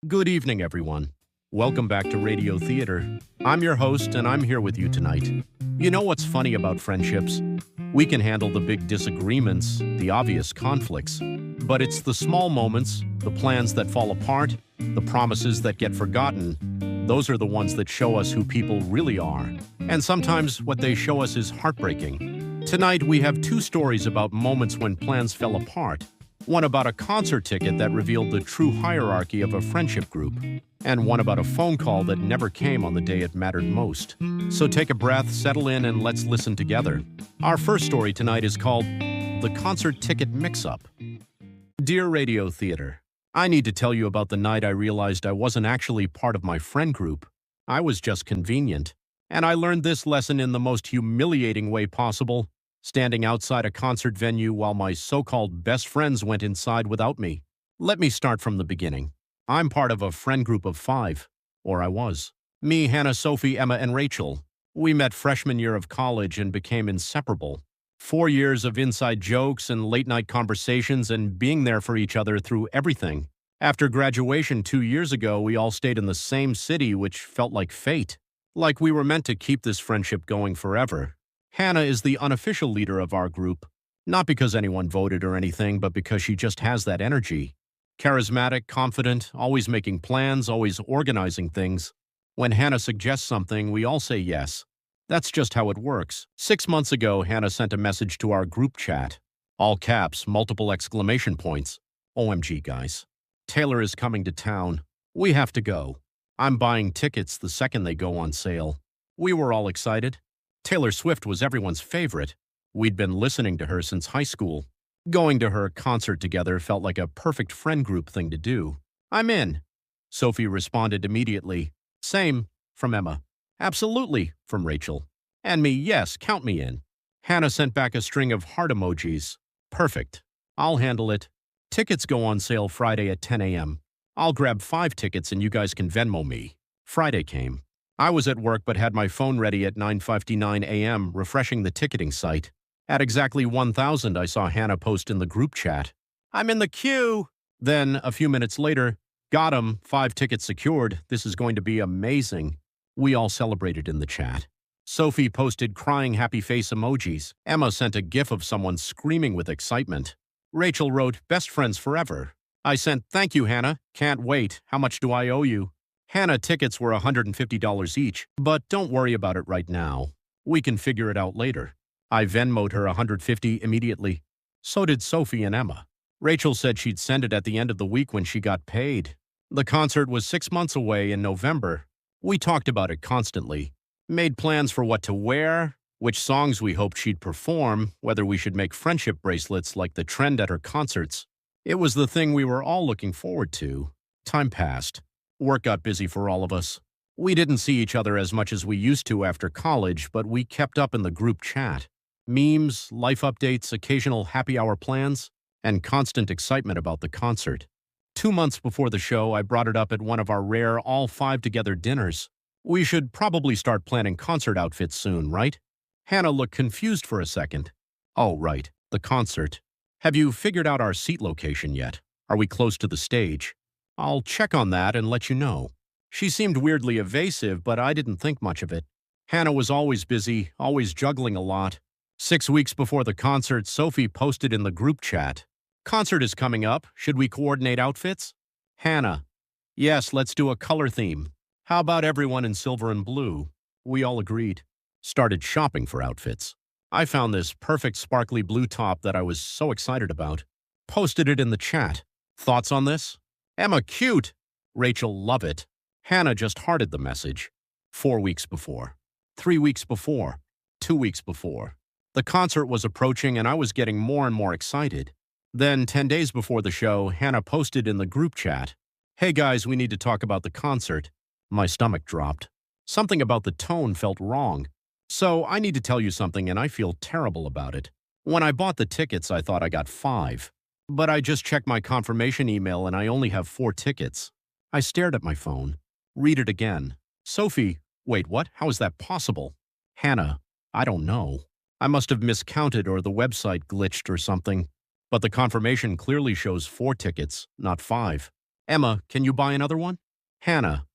Good evening, everyone. Welcome back to Radio Theater. I'm your host, and I'm here with you tonight. You know what's funny about friendships? We can handle the big disagreements, the obvious conflicts. But it's the small moments, the plans that fall apart, the promises that get forgotten. Those are the ones that show us who people really are. And sometimes what they show us is heartbreaking. Tonight, we have two stories about moments when plans fell apart. One about a concert ticket that revealed the true hierarchy of a friendship group, and one about a phone call that never came on the day it mattered most. So take a breath, settle in, and let's listen together. Our first story tonight is called The Concert Ticket Mix-Up. Dear Radio Theater, I need to tell you about the night I realized I wasn't actually part of my friend group. I was just convenient. And I learned this lesson in the most humiliating way possible, standing outside a concert venue while my so-called best friends went inside without me. Let me start from the beginning. I'm part of a friend group of 5, or I was. Me, Hannah, Sophie, Emma, and Rachel. We met freshman year of college and became inseparable. 4 years of inside jokes and late-night conversations and being there for each other through everything. After graduation 2 years ago, we all stayed in the same city, which felt like fate. Like we were meant to keep this friendship going forever. Hannah is the unofficial leader of our group, not because anyone voted or anything, but because she just has that energy. Charismatic, confident, always making plans, always organizing things. When Hannah suggests something, we all say yes. That's just how it works. 6 months ago, Hannah sent a message to our group chat. All caps, multiple exclamation points. OMG, guys. Taylor is coming to town. We have to go. I'm buying tickets the second they go on sale. We were all excited. Taylor Swift was everyone's favorite. We'd been listening to her since high school. Going to her concert together felt like a perfect friend group thing to do. I'm in. Sophie responded immediately. Same, from Emma. Absolutely, from Rachel. And me, yes, count me in. Hannah sent back a string of heart emojis. Perfect. I'll handle it. Tickets go on sale Friday at 10 a.m. I'll grab 5 tickets and you guys can Venmo me. Friday came. I was at work but had my phone ready at 9:59 a.m. refreshing the ticketing site. At exactly 1,000, I saw Hannah post in the group chat. I'm in the queue! Then, a few minutes later, got 'em, 5 tickets secured. This is going to be amazing. We all celebrated in the chat. Sophie posted crying happy face emojis. Emma sent a gif of someone screaming with excitement. Rachel wrote, best friends forever. I sent, thank you, Hannah. Can't wait. How much do I owe you? Hannah tickets were $150 each, but don't worry about it right now. We can figure it out later. I Venmo'd her $150 immediately. So did Sophie and Emma. Rachel said she'd send it at the end of the week when she got paid. The concert was 6 months away in November. We talked about it constantly. Made plans for what to wear, which songs we hoped she'd perform, whether we should make friendship bracelets like the trend at her concerts. It was the thing we were all looking forward to. Time passed. Work got busy for all of us. We didn't see each other as much as we used to after college, but we kept up in the group chat. Memes, life updates, occasional happy hour plans, and constant excitement about the concert. 2 months before the show, I brought it up at one of our rare all 5 together dinners. We should probably start planning concert outfits soon, right? Hannah looked confused for a second. Oh, right, the concert. Have you figured out our seat location yet? Are we close to the stage? I'll check on that and let you know. She seemed weirdly evasive, but I didn't think much of it. Hannah was always busy, always juggling a lot. 6 weeks before the concert, Sophie posted in the group chat. Concert is coming up. Should we coordinate outfits? Hannah. Yes, let's do a color theme. How about everyone in silver and blue? We all agreed. Started shopping for outfits. I found this perfect sparkly blue top that I was so excited about. Posted it in the chat. Thoughts on this? Emma, cute. Rachel, love it. Hannah just hearted the message. 4 weeks before. 3 weeks before. 2 weeks before. The concert was approaching and I was getting more and more excited. Then, 10 days before the show, Hannah posted in the group chat, hey guys, we need to talk about the concert. My stomach dropped. Something about the tone felt wrong. So, I need to tell you something and I feel terrible about it. When I bought the tickets, I thought I got 5. But I just checked my confirmation email and I only have 4 tickets. I stared at my phone. Read it again. Sophie, wait, what? How is that possible? Hannah, I don't know. I must have miscounted or the website glitched or something. But the confirmation clearly shows 4 tickets, not 5. Emma, can you buy another one? Hannah,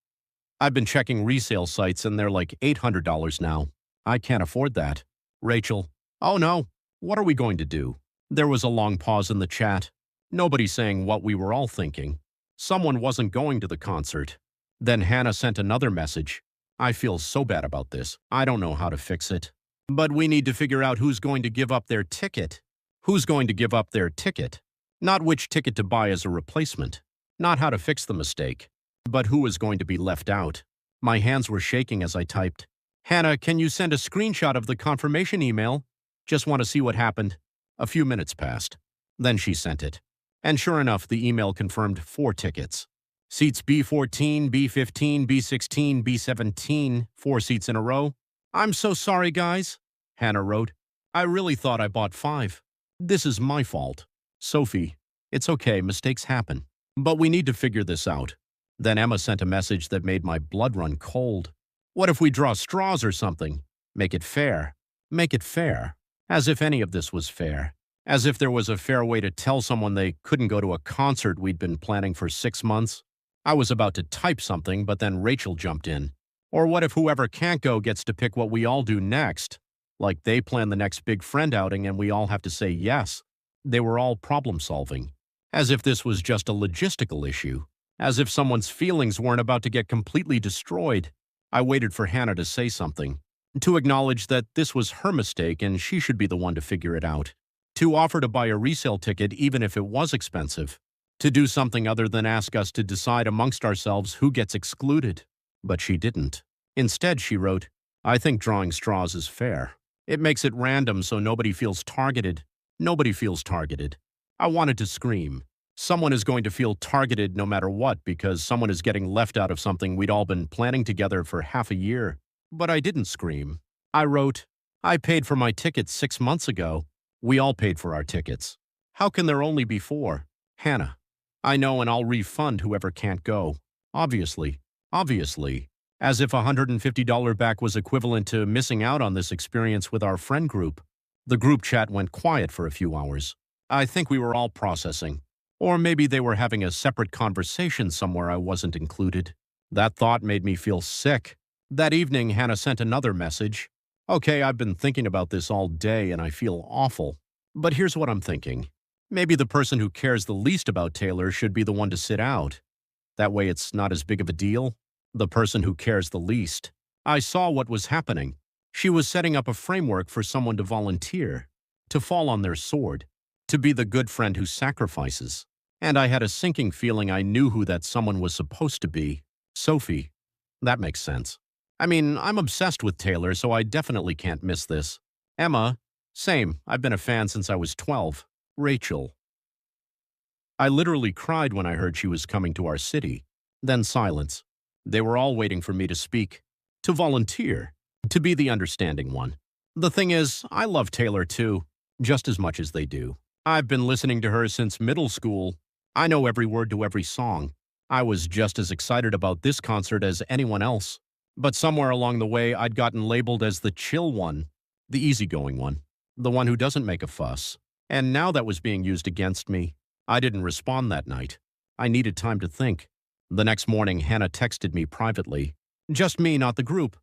I've been checking resale sites and they're like $800 now. I can't afford that. Rachel, oh no, what are we going to do? There was a long pause in the chat. Nobody saying what we were all thinking. Someone wasn't going to the concert. Then Hannah sent another message. I feel so bad about this. I don't know how to fix it. But we need to figure out who's going to give up their ticket. Who's going to give up their ticket? Not which ticket to buy as a replacement. Not how to fix the mistake. But who is going to be left out? My hands were shaking as I typed. Hannah, can you send a screenshot of the confirmation email? Just want to see what happened. A few minutes passed. Then she sent it. And sure enough, the email confirmed 4 tickets. Seats B14, B15, B16, B17, 4 seats in a row. I'm so sorry, guys, Hannah wrote. I really thought I bought 5. This is my fault. Sophie, it's okay, mistakes happen. But we need to figure this out. Then Emma sent a message that made my blood run cold. What if we draw straws or something? Make it fair. Make it fair. As if any of this was fair. As if there was a fair way to tell someone they couldn't go to a concert we'd been planning for 6 months. I was about to type something, but then Rachel jumped in. Or what if whoever can't go gets to pick what we all do next? Like they plan the next big friend outing and we all have to say yes. They were all problem solving. As if this was just a logistical issue. As if someone's feelings weren't about to get completely destroyed. I waited for Hannah to say something. To acknowledge that this was her mistake and she should be the one to figure it out. To offer to buy a resale ticket even if it was expensive. To do something other than ask us to decide amongst ourselves who gets excluded. But she didn't. Instead, she wrote, I think drawing straws is fair. It makes it random so nobody feels targeted. Nobody feels targeted. I wanted to scream. Someone is going to feel targeted no matter what because someone is getting left out of something we'd all been planning together for half a year. But I didn't scream. I wrote, I paid for my tickets 6 months ago. We all paid for our tickets. How can there only be 4? Hannah, I know and I'll refund whoever can't go. Obviously. Obviously. As if $150 back was equivalent to missing out on this experience with our friend group. The group chat went quiet for a few hours. I think we were all processing. Or maybe they were having a separate conversation somewhere I wasn't included. That thought made me feel sick. That evening, Hannah sent another message. Okay, I've been thinking about this all day and I feel awful. But here's what I'm thinking. Maybe the person who cares the least about Taylor should be the one to sit out. That way it's not as big of a deal. The person who cares the least. I saw what was happening. She was setting up a framework for someone to volunteer, to fall on their sword, to be the good friend who sacrifices. And I had a sinking feeling I knew who that someone was supposed to be. Sophie. That makes sense. I mean, I'm obsessed with Taylor, so I definitely can't miss this. Emma. Same. I've been a fan since I was 12. Rachel. I literally cried when I heard she was coming to our city. Then silence. They were all waiting for me to speak, to volunteer, to be the understanding one. The thing is, I love Taylor too, just as much as they do. I've been listening to her since middle school. I know every word to every song. I was just as excited about this concert as anyone else. But somewhere along the way, I'd gotten labeled as the chill one, the easygoing one, the one who doesn't make a fuss. And now that was being used against me. I didn't respond that night. I needed time to think. The next morning, Hannah texted me privately. Just me, not the group.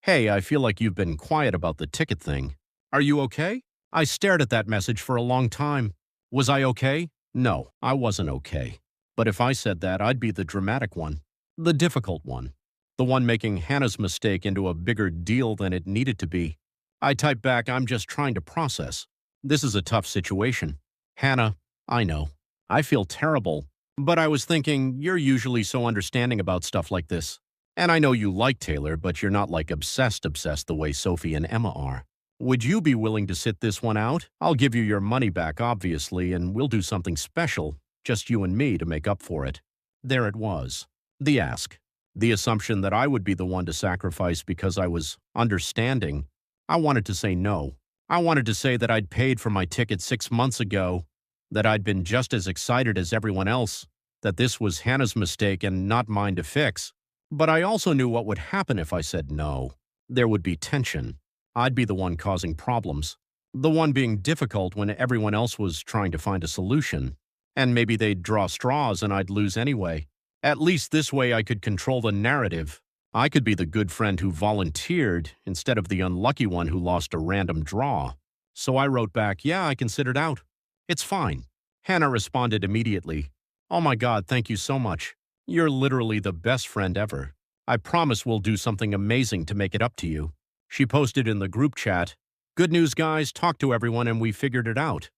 Hey, I feel like you've been quiet about the ticket thing. Are you okay? I stared at that message for a long time. Was I okay? No, I wasn't okay. But if I said that, I'd be the dramatic one, the difficult one, the one making Hannah's mistake into a bigger deal than it needed to be. I typed back, I'm just trying to process. This is a tough situation. Hannah, I know. I feel terrible. But I was thinking, you're usually so understanding about stuff like this. And I know you like Taylor, but you're not like obsessed the way Sophie and Emma are. Would you be willing to sit this one out? I'll give you your money back, obviously, and we'll do something special, just you and me, to make up for it. There it was. The ask. The assumption that I would be the one to sacrifice because I was understanding. I wanted to say no. I wanted to say that I'd paid for my ticket 6 months ago, that I'd been just as excited as everyone else, that this was Hannah's mistake and not mine to fix. But I also knew what would happen if I said no. There would be tension. I'd be the one causing problems, the one being difficult when everyone else was trying to find a solution. And maybe they'd draw straws and I'd lose anyway. At least this way I could control the narrative. I could be the good friend who volunteered instead of the unlucky one who lost a random draw. So I wrote back, yeah, I considered out. It's fine. Hannah responded immediately. Oh my God, thank you so much. You're literally the best friend ever. I promise we'll do something amazing to make it up to you. She posted in the group chat, good news guys, talked to everyone and we figured it out.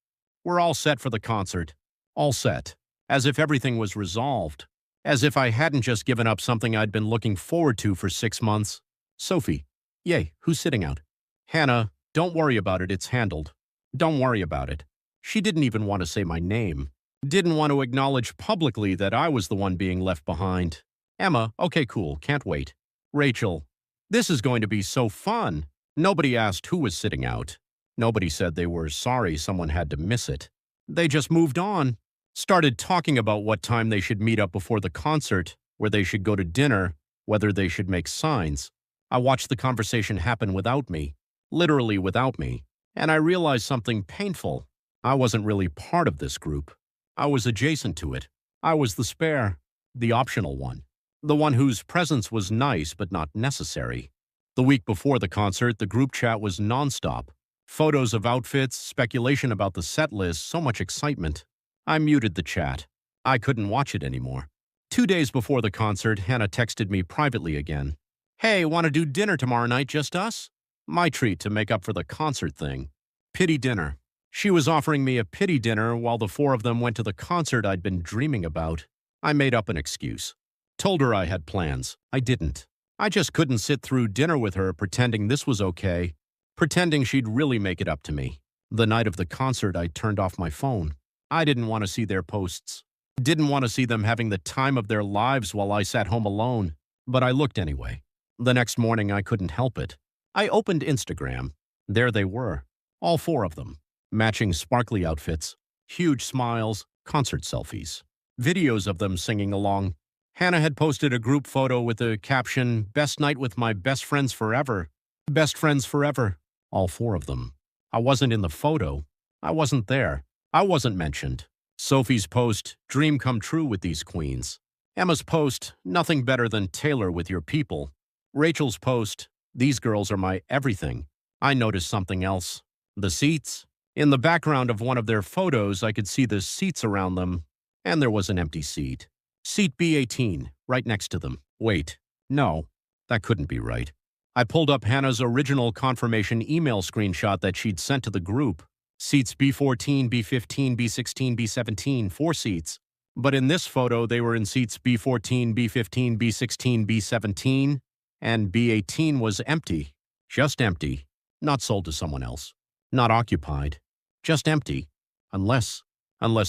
We're all set for the concert. All set. As if everything was resolved. As if I hadn't just given up something I'd been looking forward to for 6 months. Sophie. Yay, who's sitting out? Hannah, don't worry about it, it's handled. Don't worry about it. She didn't even want to say my name. Didn't want to acknowledge publicly that I was the one being left behind. Emma, okay, cool, can't wait. Rachel, this is going to be so fun. Nobody asked who was sitting out. Nobody said they were sorry someone had to miss it. They just moved on. Started talking about what time they should meet up before the concert, where they should go to dinner, whether they should make signs. I watched the conversation happen without me, literally without me, and I realized something painful. I wasn't really part of this group. I was adjacent to it. I was the spare, the optional one, the one whose presence was nice but not necessary. The week before the concert, the group chat was nonstop. Photos of outfits, speculation about the set list, so much excitement. I muted the chat. I couldn't watch it anymore. 2 days before the concert, Hannah texted me privately again. Hey, want to do dinner tomorrow night, just us? My treat to make up for the concert thing. Pity dinner. She was offering me a pity dinner while the 4 of them went to the concert I'd been dreaming about. I made up an excuse. Told her I had plans. I didn't. I just couldn't sit through dinner with her pretending this was okay, pretending she'd really make it up to me. The night of the concert, I turned off my phone. I didn't want to see their posts. Didn't want to see them having the time of their lives while I sat home alone. But I looked anyway. The next morning, I couldn't help it. I opened Instagram. There they were. All 4 of them. Matching sparkly outfits. Huge smiles. Concert selfies. Videos of them singing along. Hannah had posted a group photo with the caption, "Best night with my best friends forever." Best friends forever. All 4 of them. I wasn't in the photo. I wasn't there. I wasn't mentioned. Sophie's post, dream come true with these queens. Emma's post, nothing better than Taylor with your people. Rachel's post, these girls are my everything. I noticed something else. The seats. In the background of one of their photos, I could see the seats around them, and there was an empty seat. Seat B18, right next to them. Wait, no, that couldn't be right. I pulled up Hannah's original confirmation email screenshot that she'd sent to the group. Seats B14, B15, B16, B17, 4 seats. But in this photo, they were in seats B14, B15, B16, B17, and B18 was empty. Just empty. Not sold to someone else. Not occupied. Just empty. Unless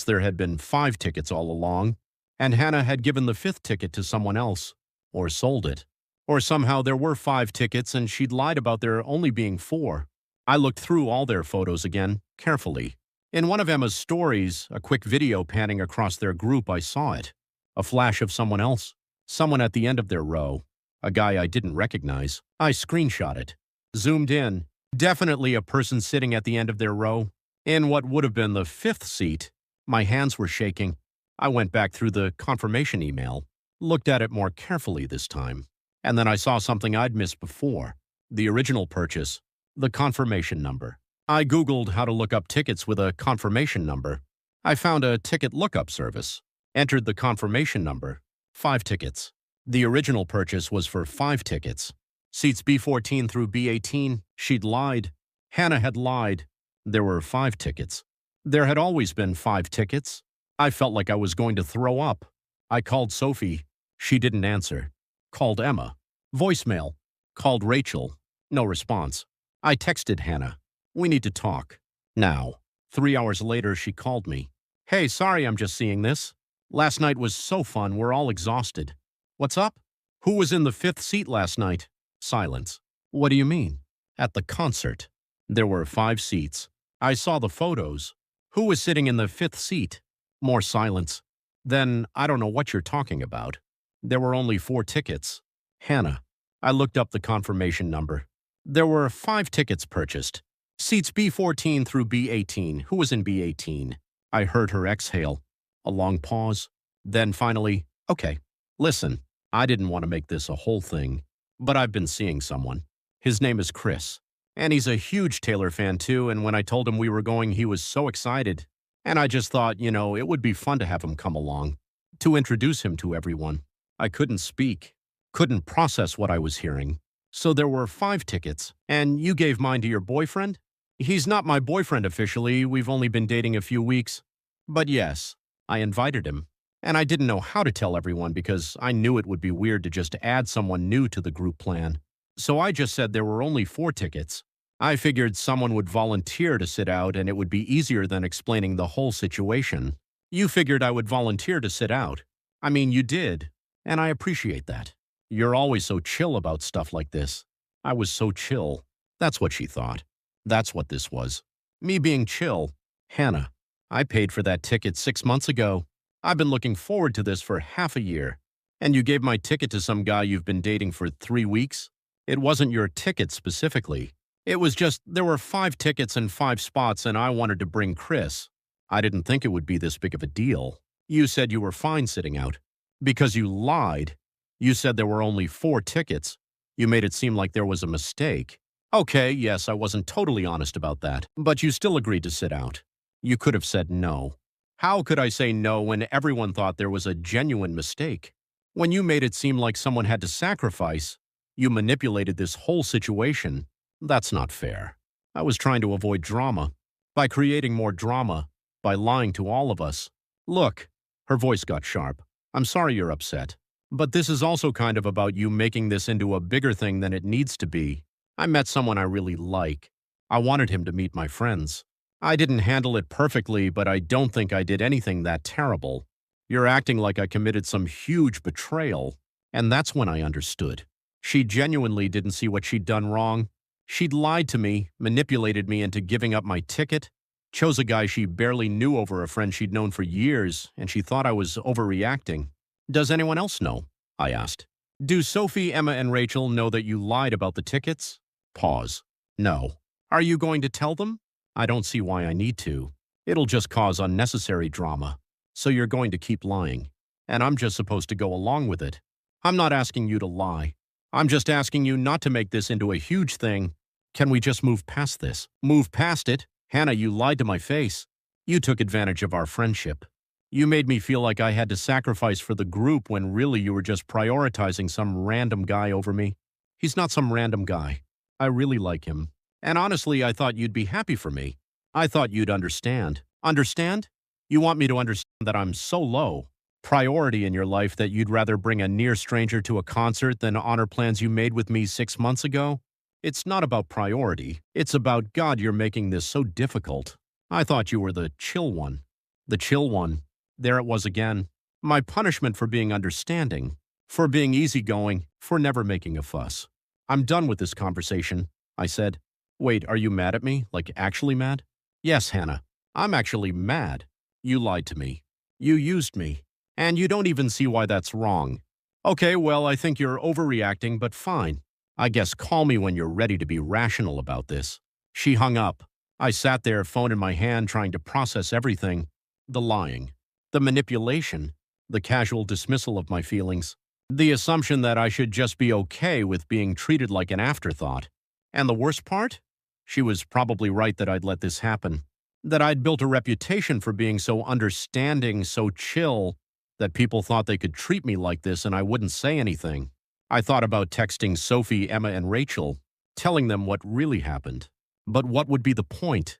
there had been 5 tickets all along, and Hannah had given the 5th ticket to someone else, or sold it. Or somehow there were 5 tickets and she'd lied about there only being 4. I looked through all their photos again, carefully. In one of Emma's stories, a quick video panning across their group, I saw it. A flash of someone else. Someone at the end of their row. A guy I didn't recognize. I screenshot it. Zoomed in. Definitely a person sitting at the end of their row. In what would have been the 5th seat. My hands were shaking. I went back through the confirmation email. Looked at it more carefully this time. And then I saw something I'd missed before. The original purchase. The confirmation number. I Googled how to look up tickets with a confirmation number. I found a ticket lookup service. Entered the confirmation number. 5 tickets. The original purchase was for 5 tickets. Seats B14 through B18, she'd lied. Hannah had lied. There were 5 tickets. There had always been 5 tickets. I felt like I was going to throw up. I called Sophie. She didn't answer. Called Emma. Voicemail. Called Rachel. No response. I texted Hannah. We need to talk. Now. 3 hours later, she called me. Hey, sorry I'm just seeing this. Last night was so fun, we're all exhausted. What's up? Who was in the 5th seat last night? Silence. What do you mean? At the concert. There were 5 seats. I saw the photos. Who was sitting in the 5th seat? More silence. Then I don't know what you're talking about. There were only 4 tickets. Hannah. I looked up the confirmation number. There were 5 tickets purchased. Seats B14 through B18. Who was in B18? I heard her exhale. A long pause. Then finally, okay. Listen, I didn't want to make this a whole thing, but I've been seeing someone. His name is Chris, and he's a huge Taylor fan too, and when I told him we were going, he was so excited. And I just thought, it would be fun to have him come along, to introduce him to everyone. I couldn't speak, couldn't process what I was hearing. So there were 5 tickets, and you gave mine to your boyfriend? He's not my boyfriend officially, we've only been dating a few weeks. But yes, I invited him. And I didn't know how to tell everyone because I knew it would be weird to just add someone new to the group plan. So I just said there were only 4 tickets. I figured someone would volunteer to sit out and it would be easier than explaining the whole situation. You figured I would volunteer to sit out. I mean, you did, and I appreciate that. You're always so chill about stuff like this. I was so chill. That's what she thought. That's what this was. Me being chill. Hannah, I paid for that ticket 6 months ago. I've been looking forward to this for half a year. And you gave my ticket to some guy you've been dating for 3 weeks? It wasn't your ticket specifically. It was just there were 5 tickets and 5 spots and I wanted to bring Chris. I didn't think it would be this big of a deal. You said you were fine sitting out. Because you lied. You said there were only 4 tickets. You made it seem like there was a mistake. Okay, yes, I wasn't totally honest about that, but you still agreed to sit out. You could have said no. How could I say no when everyone thought there was a genuine mistake? When you made it seem like someone had to sacrifice, you manipulated this whole situation. That's not fair. I was trying to avoid drama. By creating more drama, by lying to all of us. Look, her voice got sharp. I'm sorry you're upset. But this is also kind of about you making this into a bigger thing than it needs to be. I met someone I really like. I wanted him to meet my friends. I didn't handle it perfectly, but I don't think I did anything that terrible. You're acting like I committed some huge betrayal. And that's when I understood. She genuinely didn't see what she'd done wrong. She'd lied to me, manipulated me into giving up my ticket, chose a guy she barely knew over a friend she'd known for years, and she thought I was overreacting. Does anyone else know? I asked. Do Sophie, Emma, and Rachel know that you lied about the tickets? Pause. No. Are you going to tell them? I don't see why I need to. It'll just cause unnecessary drama. So you're going to keep lying. And I'm just supposed to go along with it. I'm not asking you to lie. I'm just asking you not to make this into a huge thing. Can we just move past this? Move past it? Hannah, you lied to my face. You took advantage of our friendship. You made me feel like I had to sacrifice for the group when really you were just prioritizing some random guy over me. He's not some random guy. I really like him. And honestly, I thought you'd be happy for me. I thought you'd understand. Understand? You want me to understand that I'm so low priority in your life that you'd rather bring a near stranger to a concert than honor plans you made with me 6 months ago? It's not about priority. It's about, God, you're making this so difficult. I thought you were the chill one. The chill one. There it was again. My punishment for being understanding, for being easygoing, for never making a fuss. I'm done with this conversation, I said. Wait, are you mad at me? Like actually mad? Yes, Hannah. I'm actually mad. You lied to me. You used me. And you don't even see why that's wrong. Okay, well, I think you're overreacting, but fine. I guess call me when you're ready to be rational about this. She hung up. I sat there, phone in my hand, trying to process everything. The lying. The manipulation. The casual dismissal of my feelings. The assumption that I should just be okay with being treated like an afterthought. And the worst part? She was probably right that I'd let this happen. That I'd built a reputation for being so understanding, so chill, that people thought they could treat me like this and I wouldn't say anything. I thought about texting Sophie, Emma, and Rachel, telling them what really happened. But what would be the point?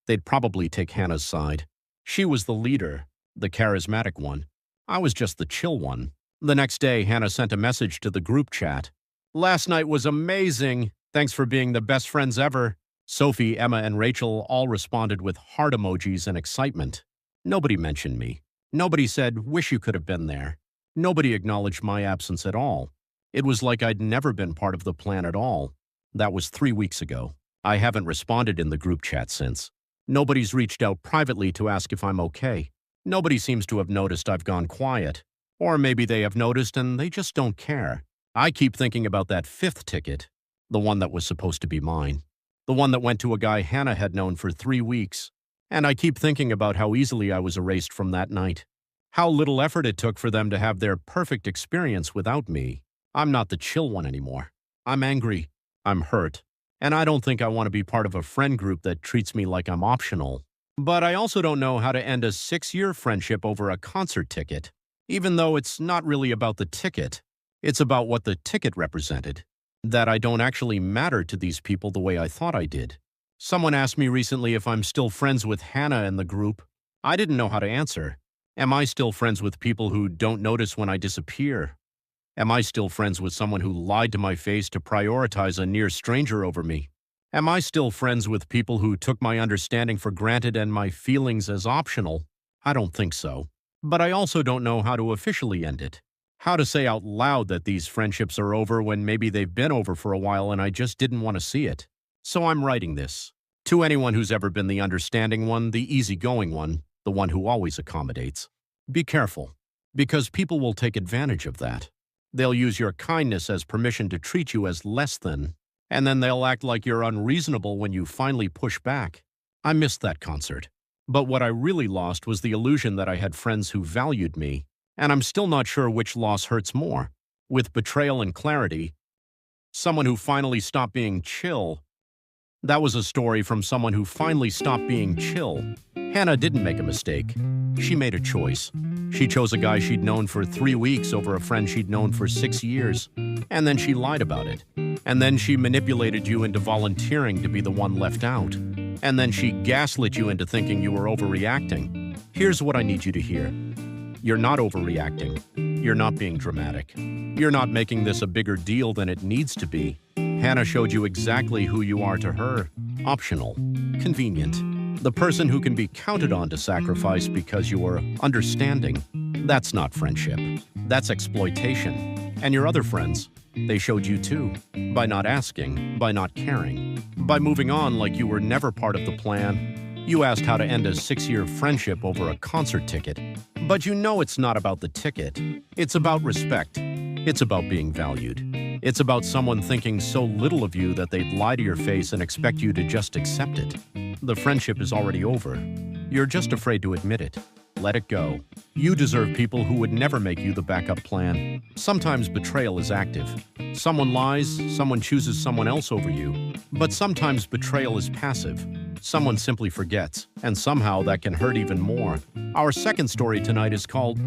They'd probably take Hannah's side. She was the leader, the charismatic one. I was just the chill one. The next day, Hannah sent a message to the group chat. Last night was amazing. Thanks for being the best friends ever. Sophie, Emma, and Rachel all responded with heart emojis and excitement. Nobody mentioned me. Nobody said, wish you could have been there. Nobody acknowledged my absence at all. It was like I'd never been part of the plan at all. That was 3 weeks ago. I haven't responded in the group chat since. Nobody's reached out privately to ask if I'm okay. Nobody seems to have noticed I've gone quiet. Or maybe they have noticed and they just don't care. I keep thinking about that 5th ticket, the one that was supposed to be mine. The one that went to a guy Hannah had known for 3 weeks. And I keep thinking about how easily I was erased from that night. How little effort it took for them to have their perfect experience without me. I'm not the chill one anymore. I'm angry. I'm hurt. And I don't think I want to be part of a friend group that treats me like I'm optional. But I also don't know how to end a 6-year friendship over a concert ticket, even though it's not really about the ticket. It's about what the ticket represented. That I don't actually matter to these people the way I thought I did. Someone asked me recently if I'm still friends with Hannah in the group. I didn't know how to answer. Am I still friends with people who don't notice when I disappear? Am I still friends with someone who lied to my face to prioritize a near stranger over me? Am I still friends with people who took my understanding for granted and my feelings as optional? I don't think so. But I also don't know how to officially end it. How to say out loud that these friendships are over when maybe they've been over for a while and I just didn't want to see it. So I'm writing this. To anyone who's ever been the understanding one, the easygoing one, the one who always accommodates. Be careful, because people will take advantage of that. They'll use your kindness as permission to treat you as less than, and then they'll act like you're unreasonable when you finally push back. I missed that concert. But what I really lost was the illusion that I had friends who valued me, and I'm still not sure which loss hurts more. With betrayal and clarity, someone who finally stopped being chill. That was a story from someone who finally stopped being chill. Hannah didn't make a mistake. She made a choice. She chose a guy she'd known for 3 weeks over a friend she'd known for 6 years. And then she lied about it. And then she manipulated you into volunteering to be the one left out. And then she gaslit you into thinking you were overreacting. Here's what I need you to hear. You're not overreacting. You're not being dramatic. You're not making this a bigger deal than it needs to be. Hannah showed you exactly who you are to her. Optional. Convenient. The person who can be counted on to sacrifice because you are understanding. That's not friendship. That's exploitation. And your other friends, they showed you too. By not asking, by not caring, by moving on like you were never part of the plan. You asked how to end a 6-year friendship over a concert ticket. But you know it's not about the ticket. It's about respect. It's about being valued. It's about someone thinking so little of you that they'd lie to your face and expect you to just accept it. The friendship is already over. You're just afraid to admit it. Let it go. You deserve people who would never make you the backup plan. Sometimes betrayal is active. Someone lies, someone chooses someone else over you. But sometimes betrayal is passive. Someone simply forgets, and somehow that can hurt even more. Our second story tonight is called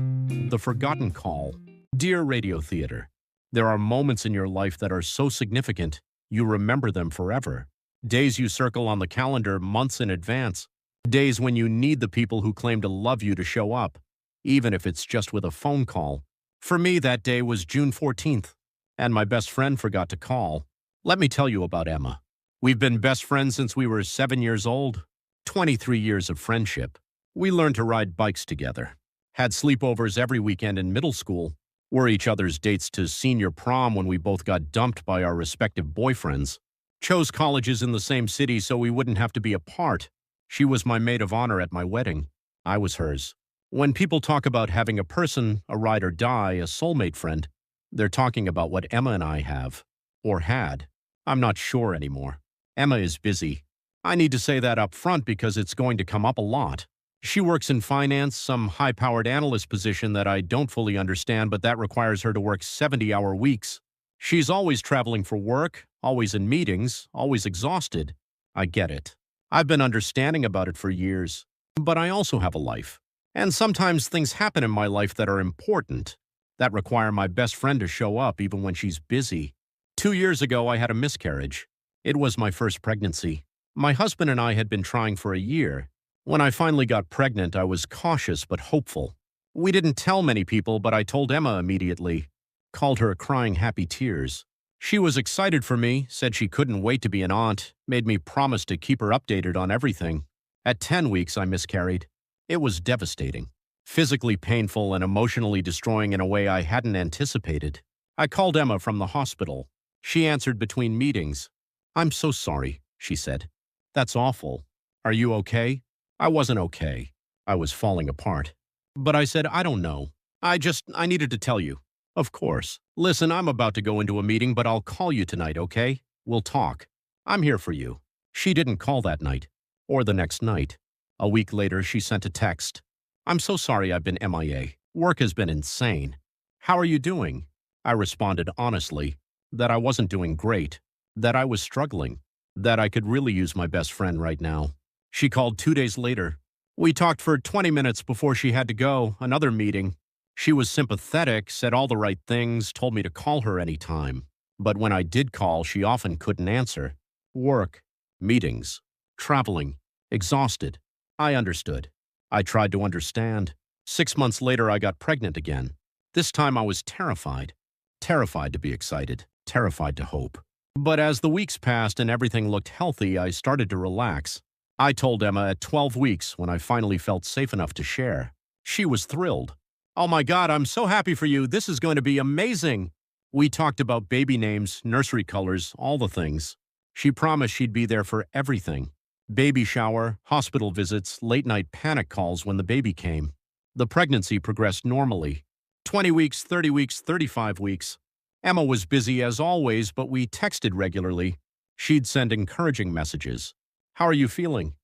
The Forgotten Call. Dear Radio Theater, there are moments in your life that are so significant, you remember them forever. Days you circle on the calendar months in advance. Days when you need the people who claim to love you to show up, even if it's just with a phone call. For me, that day was June 14th, and my best friend forgot to call. Let me tell you about Emma. We've been best friends since we were 7 years old. 23 years of friendship. We learned to ride bikes together. Had sleepovers every weekend in middle school. Were each other's dates to senior prom when we both got dumped by our respective boyfriends. Chose colleges in the same city so we wouldn't have to be apart. She was my maid of honor at my wedding. I was hers. When people talk about having a person, a ride or die, a soulmate friend, they're talking about what Emma and I have. Or had. I'm not sure anymore. Emma is busy. I need to say that up front because it's going to come up a lot. She works in finance, some high-powered analyst position that I don't fully understand, but that requires her to work 70-hour weeks. She's always traveling for work, always in meetings, always exhausted. I get it. I've been understanding about it for years. But I also have a life. And sometimes things happen in my life that are important, that require my best friend to show up even when she's busy. 2 years ago, I had a miscarriage. It was my first pregnancy. My husband and I had been trying for a year. When I finally got pregnant, I was cautious but hopeful. We didn't tell many people, but I told Emma immediately. Called her crying happy tears. She was excited for me, said she couldn't wait to be an aunt, made me promise to keep her updated on everything. At 10 weeks, I miscarried. It was devastating. Physically painful and emotionally destroying in a way I hadn't anticipated. I called Emma from the hospital. She answered between meetings. "I'm so sorry," she said. "That's awful. Are you okay?" I wasn't okay. I was falling apart. But I said, "I don't know. I needed to tell you." "Of course. Listen, I'm about to go into a meeting, but I'll call you tonight, okay? We'll talk. I'm here for you." She didn't call that night, or the next night. A week later, she sent a text. I'm so sorry I've been MIA. Work has been insane. How are you doing? I responded honestly that I wasn't doing great, that I was struggling, that I could really use my best friend right now. She called 2 days later. We talked for 20 minutes before she had to go, another meeting. She was sympathetic, said all the right things, told me to call her anytime. But when I did call, she often couldn't answer. Work, meetings, traveling, exhausted. I understood. I tried to understand. 6 months later, I got pregnant again. This time I was terrified. Terrified to be excited, terrified to hope. But as the weeks passed and everything looked healthy, I started to relax. I told Emma at 12 weeks when I finally felt safe enough to share. She was thrilled. "Oh my God, I'm so happy for you. This is going to be amazing." We talked about baby names, nursery colors, all the things. She promised she'd be there for everything. Baby shower, hospital visits, late-night panic calls when the baby came. The pregnancy progressed normally. 20 weeks, 30 weeks, 35 weeks. Emma was busy as always, but we texted regularly. She'd send encouraging messages. "How are you feeling?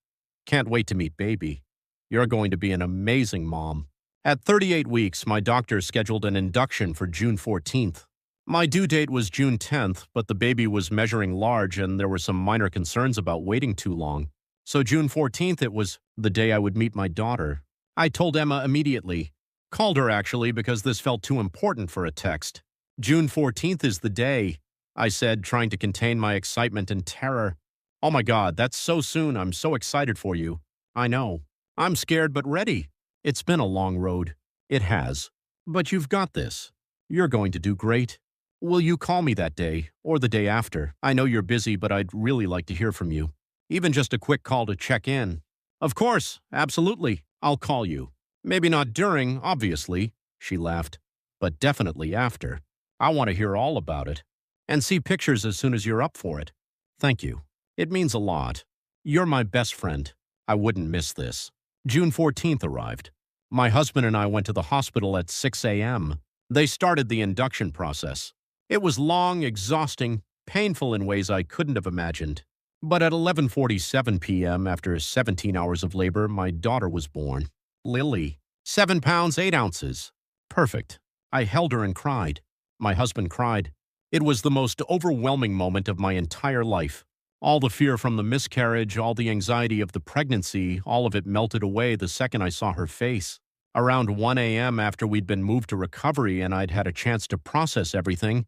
Can't wait to meet baby. You're going to be an amazing mom." At 38 weeks, my doctor scheduled an induction for June 14th. My due date was June 10th, but the baby was measuring large and there were some minor concerns about waiting too long. So June 14th, it was the day I would meet my daughter. I told Emma immediately. Called her actually because this felt too important for a text. "June 14th is the day," I said, trying to contain my excitement and terror. "Oh my God, that's so soon. I'm so excited for you." "I know. I'm scared but ready. It's been a long road." "It has. But you've got this. You're going to do great. Will you call me that day or the day after? I know you're busy, but I'd really like to hear from you. Even just a quick call to check in." "Of course, absolutely. I'll call you. Maybe not during, obviously," she laughed, "but definitely after. I want to hear all about it. And see pictures as soon as you're up for it." "Thank you. It means a lot. You're my best friend. I wouldn't miss this." June 14th arrived. My husband and I went to the hospital at 6 a.m. They started the induction process. It was long, exhausting, painful in ways I couldn't have imagined. But at 11:47 p.m., after 17 hours of labor, my daughter was born. Lily. 7 pounds, 8 ounces. Perfect. I held her and cried. My husband cried. It was the most overwhelming moment of my entire life. All the fear from the miscarriage, all the anxiety of the pregnancy, all of it melted away the second I saw her face. Around 1 a.m., after we'd been moved to recovery and I'd had a chance to process everything,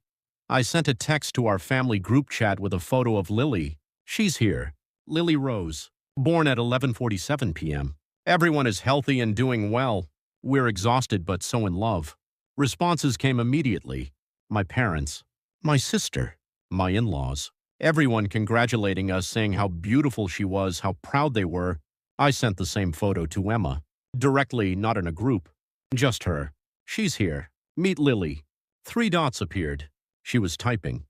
I sent a text to our family group chat with a photo of Lily. She's here. Lily Rose. Born at 11:47 p.m. Everyone is healthy and doing well. We're exhausted but so in love. Responses came immediately. My parents. My sister. My in-laws. Everyone congratulating us, saying how beautiful she was, how proud they were. I sent the same photo to Emma. Directly, not in a group. Just her. She's here. Meet Lily. 3 dots appeared. She was typing.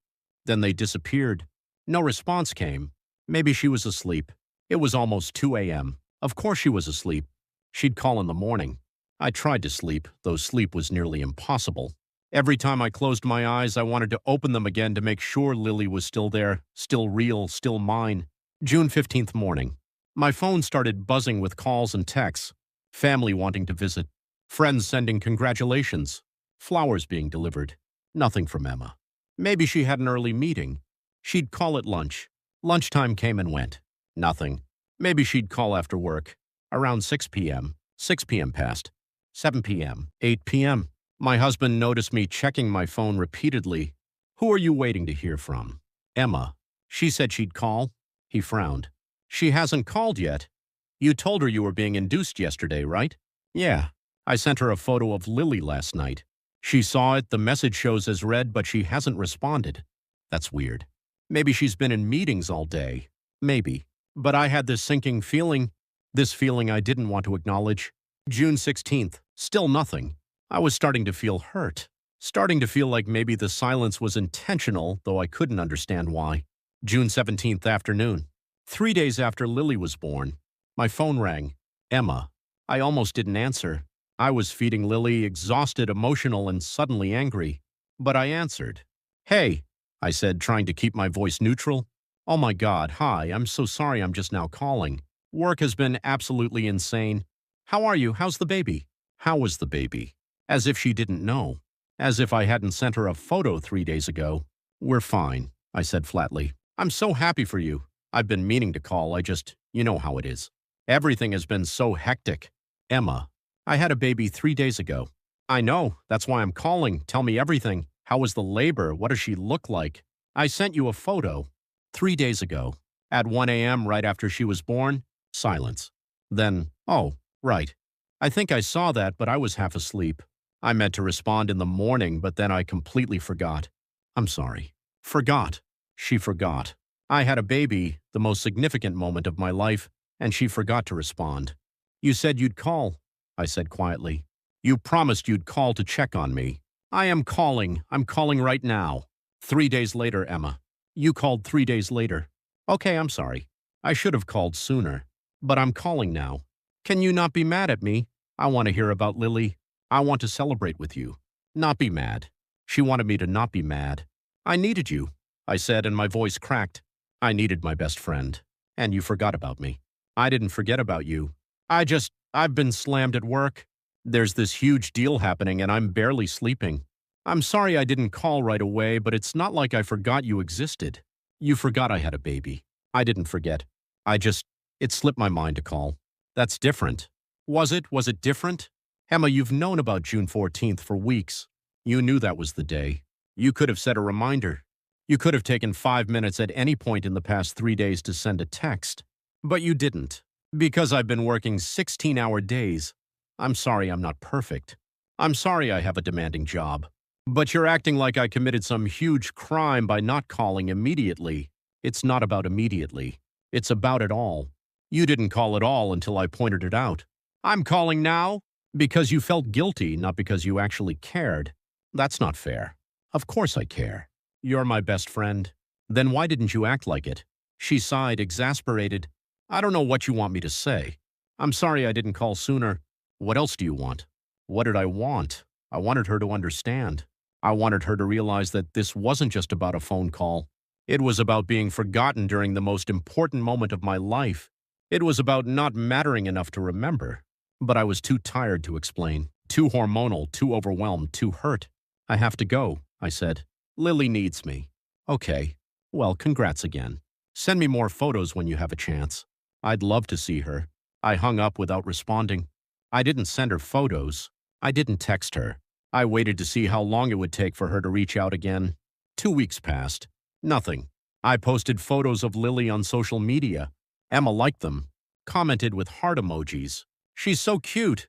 Then they disappeared. No response came. Maybe she was asleep. It was almost 2 a.m. Of course she was asleep. She'd call in the morning. I tried to sleep, though sleep was nearly impossible. Every time I closed my eyes, I wanted to open them again to make sure Lily was still there, still real, still mine. June 15th morning. My phone started buzzing with calls and texts. Family wanting to visit. Friends sending congratulations. Flowers being delivered. Nothing from Emma. Maybe she had an early meeting. She'd call at lunch. Lunchtime came and went. Nothing. Maybe she'd call after work. Around 6 p.m. 6 p.m. passed. 7 p.m. 8 p.m. My husband noticed me checking my phone repeatedly. "Who are you waiting to hear from?" "Emma. She said she'd call." He frowned. "She hasn't called yet. You told her you were being induced yesterday, right?" "Yeah. I sent her a photo of Lily last night. She saw it, the message shows as read, but she hasn't responded. That's weird. Maybe she's been in meetings all day. Maybe. But I had this sinking feeling, this feeling I didn't want to acknowledge. June 16th. Still nothing. I was starting to feel hurt. Starting to feel like maybe the silence was intentional, though I couldn't understand why. June 17th afternoon. 3 days after Lily was born. My phone rang. Emma. I almost didn't answer. I was feeding Lily, exhausted, emotional, and suddenly angry. But I answered. "Hey," I said, trying to keep my voice neutral. "Oh my God, hi, I'm so sorry I'm just now calling. Work has been absolutely insane. How are you? How's the baby? How was the baby? As if she didn't know. As if I hadn't sent her a photo 3 days ago. We're fine, I said flatly. I'm so happy for you. I've been meaning to call, you know how it is. Everything has been so hectic. Emma, I had a baby 3 days ago. I know, that's why I'm calling. Tell me everything. How was the labor? What does she look like? I sent you a photo. 3 days ago. At 1 a.m. right after she was born. Silence. Then, oh, right. I think I saw that, but I was half asleep. I meant to respond in the morning, but then I completely forgot. I'm sorry. Forgot. She forgot. I had a baby, the most significant moment of my life, and she forgot to respond. You said you'd call, I said quietly. You promised you'd call to check on me. I am calling. I'm calling right now. 3 days later, Emma. You called 3 days later. Okay, I'm sorry. I should have called sooner. But I'm calling now. Can you not be mad at me? I want to hear about Lily. I want to celebrate with you. Not be mad. She wanted me to not be mad. I needed you, I said, and my voice cracked. I needed my best friend. And you forgot about me. I didn't forget about you. I've been slammed at work. There's this huge deal happening and I'm barely sleeping. I'm sorry I didn't call right away, but it's not like I forgot you existed. You forgot I had a baby. I didn't forget. It slipped my mind to call. That's different. Was it? Was it different? Emma, you've known about June 14th for weeks. You knew that was the day. You could have set a reminder. You could have taken 5 minutes at any point in the past 3 days to send a text. But you didn't. Because I've been working 16-hour days. I'm sorry I'm not perfect. I'm sorry I have a demanding job. But you're acting like I committed some huge crime by not calling immediately. It's not about immediately. It's about it all. You didn't call at all until I pointed it out. I'm calling now because you felt guilty, not because you actually cared. That's not fair. Of course I care. You're my best friend. Then why didn't you act like it? She sighed, exasperated. I don't know what you want me to say. I'm sorry I didn't call sooner. What else do you want? What did I want? I wanted her to understand. I wanted her to realize that this wasn't just about a phone call. It was about being forgotten during the most important moment of my life. It was about not mattering enough to remember. But I was too tired to explain, too hormonal, too overwhelmed, too hurt. I have to go, I said. Lily needs me. Okay. Well, congrats again. Send me more photos when you have a chance. I'd love to see her. I hung up without responding. I didn't send her photos. I didn't text her. I waited to see how long it would take for her to reach out again. 2 weeks passed. Nothing. I posted photos of Lily on social media. Emma liked them, commented with heart emojis. She's so cute,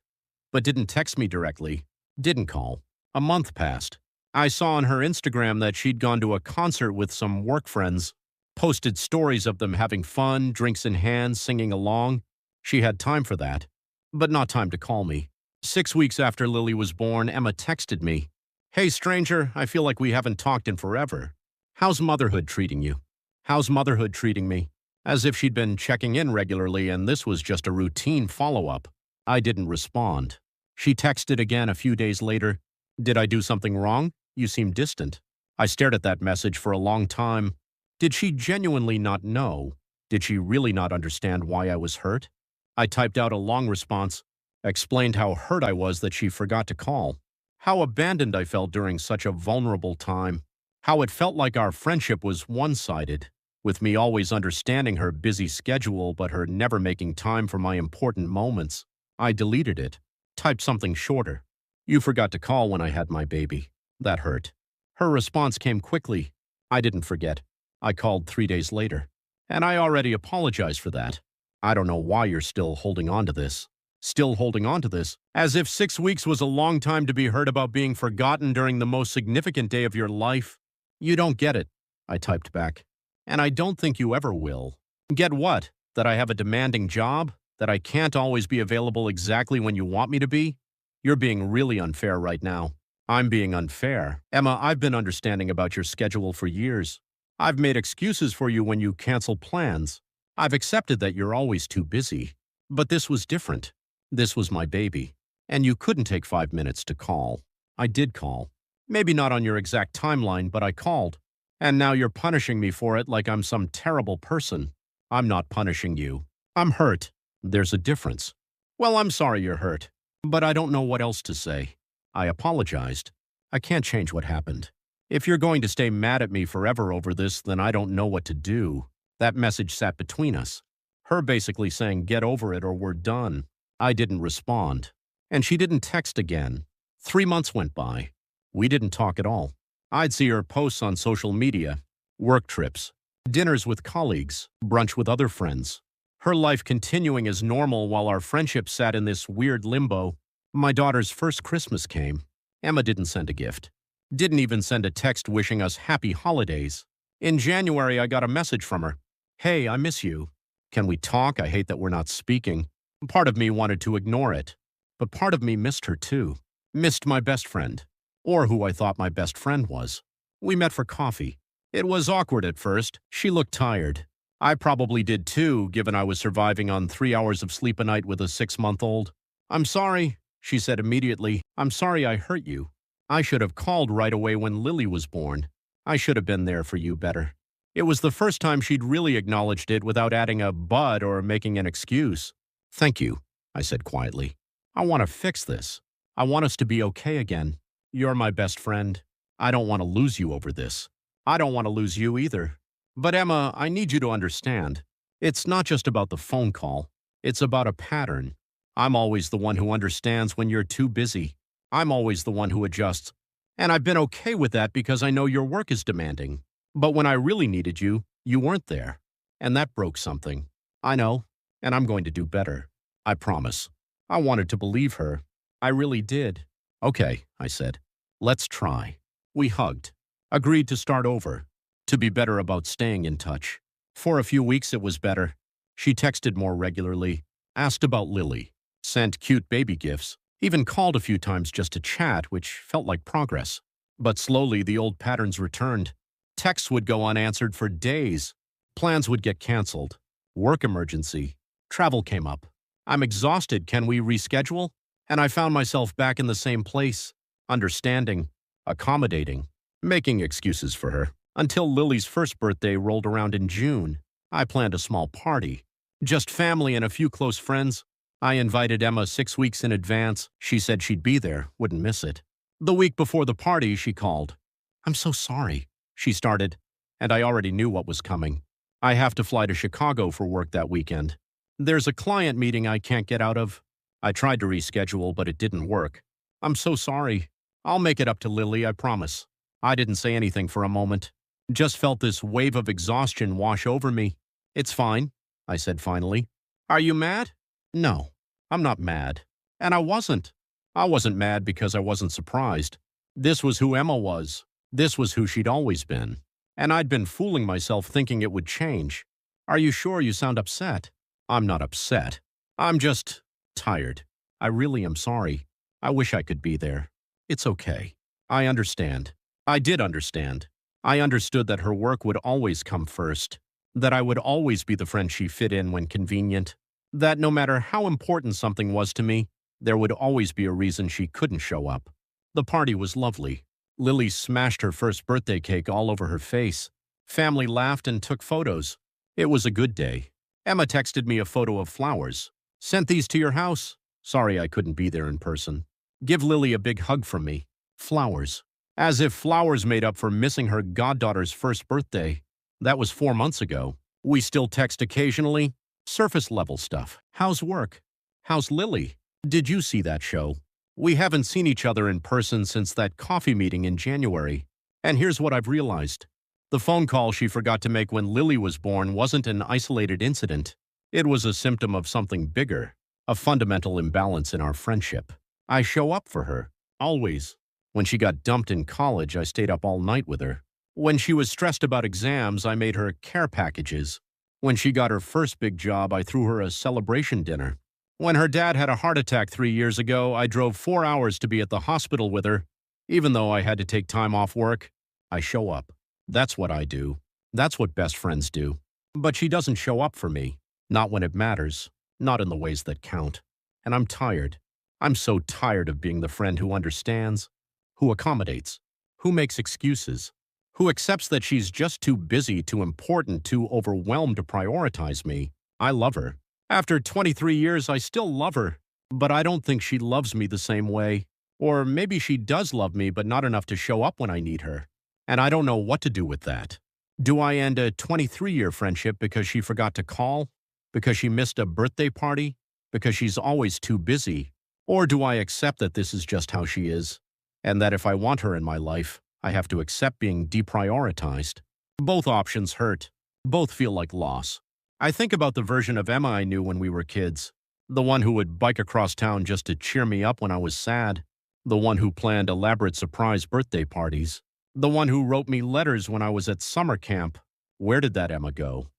but didn't text me directly. Didn't call. A month passed. I saw on her Instagram that she'd gone to a concert with some work friends, posted stories of them having fun, drinks in hand, singing along. She had time for that, but not time to call me. 6 weeks after Lily was born, Emma texted me. Hey stranger, I feel like we haven't talked in forever. How's motherhood treating you? How's motherhood treating me? As if she'd been checking in regularly and this was just a routine follow-up. I didn't respond. She texted again a few days later. Did I do something wrong? You seem distant. I stared at that message for a long time. Did she genuinely not know? Did she really not understand why I was hurt? I typed out a long response, explained how hurt I was that she forgot to call, how abandoned I felt during such a vulnerable time, how it felt like our friendship was one-sided, with me always understanding her busy schedule but her never making time for my important moments. I deleted it, typed something shorter. You forgot to call when I had my baby. That hurt. Her response came quickly. I didn't forget. I called 3 days later. And I already apologized for that. I don't know why you're still holding on to this. Still holding on to this. As if 6 weeks was a long time to be hurt about being forgotten during the most significant day of your life. You don't get it, I typed back. And I don't think you ever will. Get what? That I have a demanding job? That I can't always be available exactly when you want me to be? You're being really unfair right now. I'm being unfair. Emma, I've been understanding about your schedule for years. I've made excuses for you when you cancel plans. I've accepted that you're always too busy. But this was different. This was my baby. And you couldn't take 5 minutes to call. I did call. Maybe not on your exact timeline, but I called. And now you're punishing me for it like I'm some terrible person. I'm not punishing you. I'm hurt. There's a difference. Well, I'm sorry you're hurt, but I don't know what else to say. I apologized. I can't change what happened. If you're going to stay mad at me forever over this, then I don't know what to do. That message sat between us. Her basically saying, get over it or we're done. I didn't respond. And she didn't text again. 3 months went by. We didn't talk at all. I'd see her posts on social media, work trips, dinners with colleagues, brunch with other friends. Her life continuing as normal while our friendship sat in this weird limbo. My daughter's first Christmas came. Emma didn't send a gift. Didn't even send a text wishing us happy holidays. In January, I got a message from her. Hey, I miss you. Can we talk? I hate that we're not speaking. Part of me wanted to ignore it, but part of me missed her too. Missed my best friend, or who I thought my best friend was. We met for coffee. It was awkward at first. She looked tired. I probably did too, given I was surviving on 3 hours of sleep a night with a 6-month-old. I'm sorry, she said immediately. I'm sorry I hurt you. I should have called right away when Lily was born. I should have been there for you better. It was the first time she'd really acknowledged it without adding a but or making an excuse. Thank you, I said quietly. I want to fix this. I want us to be okay again. You're my best friend. I don't want to lose you over this. I don't want to lose you either. But Emma, I need you to understand. It's not just about the phone call. It's about a pattern. I'm always the one who understands when you're too busy. I'm always the one who adjusts. And I've been okay with that because I know your work is demanding. But when I really needed you, you weren't there. And that broke something. I know, and I'm going to do better. I promise. I wanted to believe her. I really did. Okay, I said. Let's try. We hugged. Agreed to start over. To be better about staying in touch. For a few weeks it was better. She texted more regularly, asked about Lily, sent cute baby gifts, even called a few times just to chat, which felt like progress. But slowly the old patterns returned. Texts would go unanswered for days. Plans would get canceled. Work emergency. Travel came up. I'm exhausted. Can we reschedule? And I found myself back in the same place, understanding, accommodating, making excuses for her. Until Lily's first birthday rolled around in June. I planned a small party. Just family and a few close friends. I invited Emma 6 weeks in advance. She said she'd be there, wouldn't miss it. The week before the party, she called. I'm so sorry, she started, and I already knew what was coming. I have to fly to Chicago for work that weekend. There's a client meeting I can't get out of. I tried to reschedule, but it didn't work. I'm so sorry. I'll make it up to Lily, I promise. I didn't say anything for a moment. Just felt this wave of exhaustion wash over me. It's fine, I said finally. Are you mad? No, I'm not mad. And I wasn't. I wasn't mad because I wasn't surprised. This was who Emma was. This was who she'd always been. And I'd been fooling myself thinking it would change. Are you sure you sound upset? I'm not upset. I'm just tired. I really am sorry. I wish I could be there. It's okay. I understand. I did understand. I understood that her work would always come first. That I would always be the friend she fit in when convenient. That no matter how important something was to me, there would always be a reason she couldn't show up. The party was lovely. Lily smashed her first birthday cake all over her face. Family laughed and took photos. It was a good day. Emma texted me a photo of flowers. Sent these to your house. Sorry I couldn't be there in person. Give Lily a big hug from me. Flowers. As if flowers made up for missing her goddaughter's first birthday. That was 4 months ago. We still text occasionally. Surface level stuff. How's work? How's Lily? Did you see that show? We haven't seen each other in person since that coffee meeting in January. And here's what I've realized. The phone call she forgot to make when Lily was born wasn't an isolated incident. It was a symptom of something bigger, a fundamental imbalance in our friendship. I show up for her, always. When she got dumped in college, I stayed up all night with her. When she was stressed about exams, I made her care packages. When she got her first big job, I threw her a celebration dinner. When her dad had a heart attack 3 years ago, I drove 4 hours to be at the hospital with her. Even though I had to take time off work, I show up. That's what I do. That's what best friends do. But she doesn't show up for me. Not when it matters. Not in the ways that count. And I'm tired. I'm so tired of being the friend who understands, who accommodates, who makes excuses, who accepts that she's just too busy, too important, too overwhelmed to prioritize me. I love her. After 23 years, I still love her. But I don't think she loves me the same way. Or maybe she does love me, but not enough to show up when I need her. And I don't know what to do with that. Do I end a 23-year friendship because she forgot to call? Because she missed a birthday party? Because she's always too busy? Or do I accept that this is just how she is? And that if I want her in my life, I have to accept being deprioritized? Both options hurt. Both feel like loss. I think about the version of Emma I knew when we were kids. The one who would bike across town just to cheer me up when I was sad. The one who planned elaborate surprise birthday parties. The one who wrote me letters when I was at summer camp. Where did that Emma go?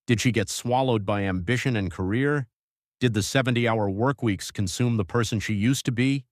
Did she get swallowed by ambition and career? Did the 70-hour work weeks consume the person she used to be?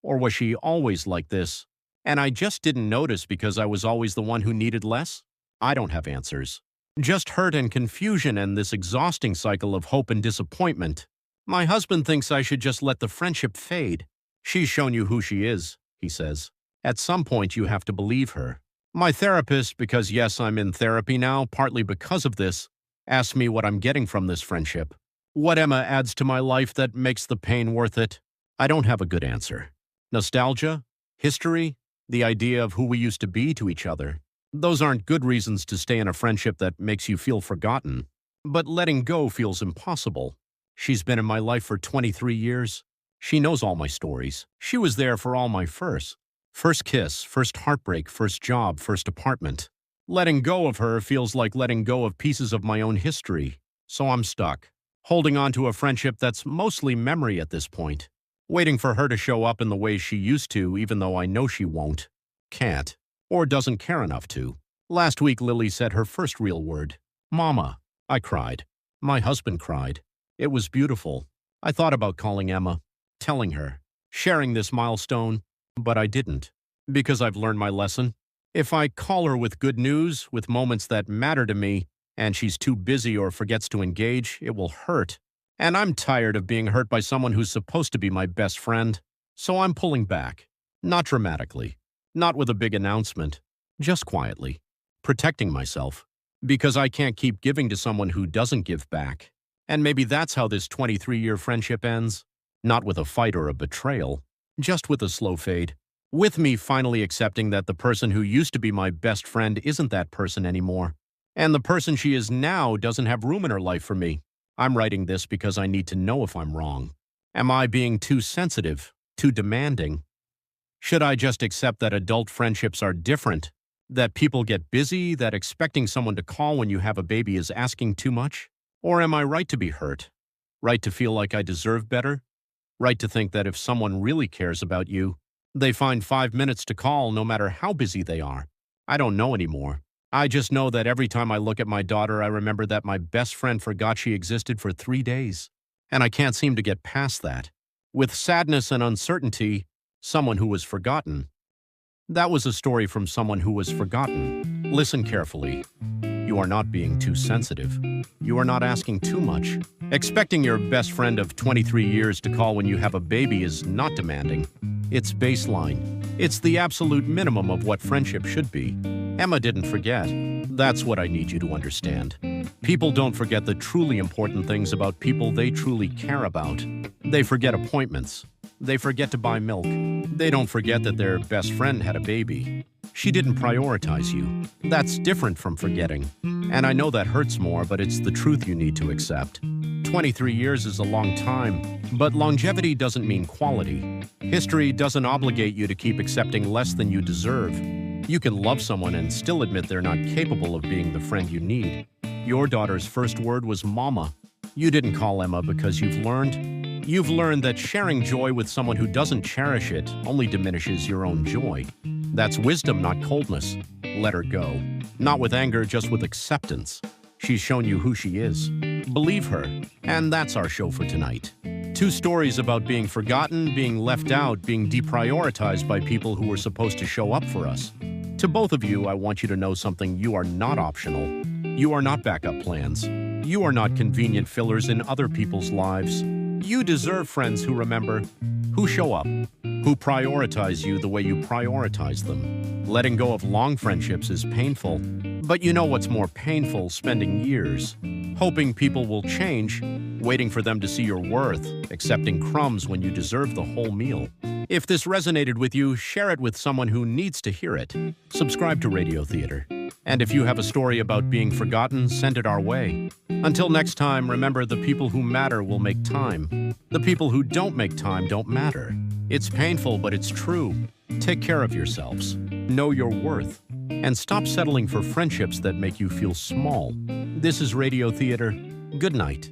Or was she always like this? And I just didn't notice because I was always the one who needed less? I don't have answers. Just hurt and confusion and this exhausting cycle of hope and disappointment. My husband thinks I should just let the friendship fade. She's shown you who she is, he says. At some point you have to believe her. My therapist, because yes, I'm in therapy now, partly because of this, asked me what I'm getting from this friendship. What Emma adds to my life that makes the pain worth it? I don't have a good answer. Nostalgia? History? The idea of who we used to be to each other? Those aren't good reasons to stay in a friendship that makes you feel forgotten. But letting go feels impossible. She's been in my life for 23 years. She knows all my stories. She was there for all my firsts. First kiss, first heartbreak, first job, first apartment. Letting go of her feels like letting go of pieces of my own history. So I'm stuck, holding on to a friendship that's mostly memory at this point. Waiting for her to show up in the way she used to, even though I know she won't, can't, or doesn't care enough to. Last week, Lily said her first real word, Mama. I cried. My husband cried. It was beautiful. I thought about calling Emma, telling her, sharing this milestone, but I didn't, because I've learned my lesson. If I call her with good news, with moments that matter to me, and she's too busy or forgets to engage, it will hurt. And I'm tired of being hurt by someone who's supposed to be my best friend. So I'm pulling back. Not dramatically. Not with a big announcement. Just quietly. Protecting myself. Because I can't keep giving to someone who doesn't give back. And maybe that's how this 23-year friendship ends. Not with a fight or a betrayal. Just with a slow fade. With me finally accepting that the person who used to be my best friend isn't that person anymore. And the person she is now doesn't have room in her life for me. I'm writing this because I need to know if I'm wrong. Am I being too sensitive, too demanding? Should I just accept that adult friendships are different? That people get busy, that expecting someone to call when you have a baby is asking too much? Or am I right to be hurt? Right to feel like I deserve better? Right to think that if someone really cares about you, they find 5 minutes to call no matter how busy they are? I don't know anymore. I just know that every time I look at my daughter, I remember that my best friend forgot she existed for 3 days. And I can't seem to get past that. With sadness and uncertainty, someone who was forgotten. That was a story from someone who was forgotten. Listen carefully. You are not being too sensitive. You are not asking too much. Expecting your best friend of 23 years to call when you have a baby is not demanding. It's baseline. It's the absolute minimum of what friendship should be. Emma didn't forget. That's what I need you to understand. People don't forget the truly important things about people they truly care about. They forget appointments. They forget to buy milk. They don't forget that their best friend had a baby. She didn't prioritize you. That's different from forgetting. And I know that hurts more, but it's the truth you need to accept. 23 years is a long time, but longevity doesn't mean quality. History doesn't obligate you to keep accepting less than you deserve. You can love someone and still admit they're not capable of being the friend you need. Your daughter's first word was Mama. You didn't call Emma because you've learned that sharing joy with someone who doesn't cherish it only diminishes your own joy. That's wisdom, not coldness. Let her go. Not with anger, just with acceptance. She's shown you who she is. Believe her. And that's our show for tonight. 2 stories about being forgotten, being left out, being deprioritized by people who were supposed to show up for us. To both of you, I want you to know something: you are not optional. You are not backup plans. You are not convenient fillers in other people's lives. You deserve friends who remember, who show up, who prioritize you the way you prioritize them. Letting go of long friendships is painful, But you know what's more painful? Spending years hoping people will change, waiting for them to see your worth, accepting crumbs when you deserve the whole meal. If this resonated with you, share it with someone who needs to hear it. Subscribe to Radio Theater. And if you have a story about being forgotten, send it our way. Until next time, remember, the people who matter will make time. The people who don't make time don't matter. It's painful, but it's true. Take care of yourselves. Know your worth. And stop settling for friendships that make you feel small. This is Radio Theater. Good night.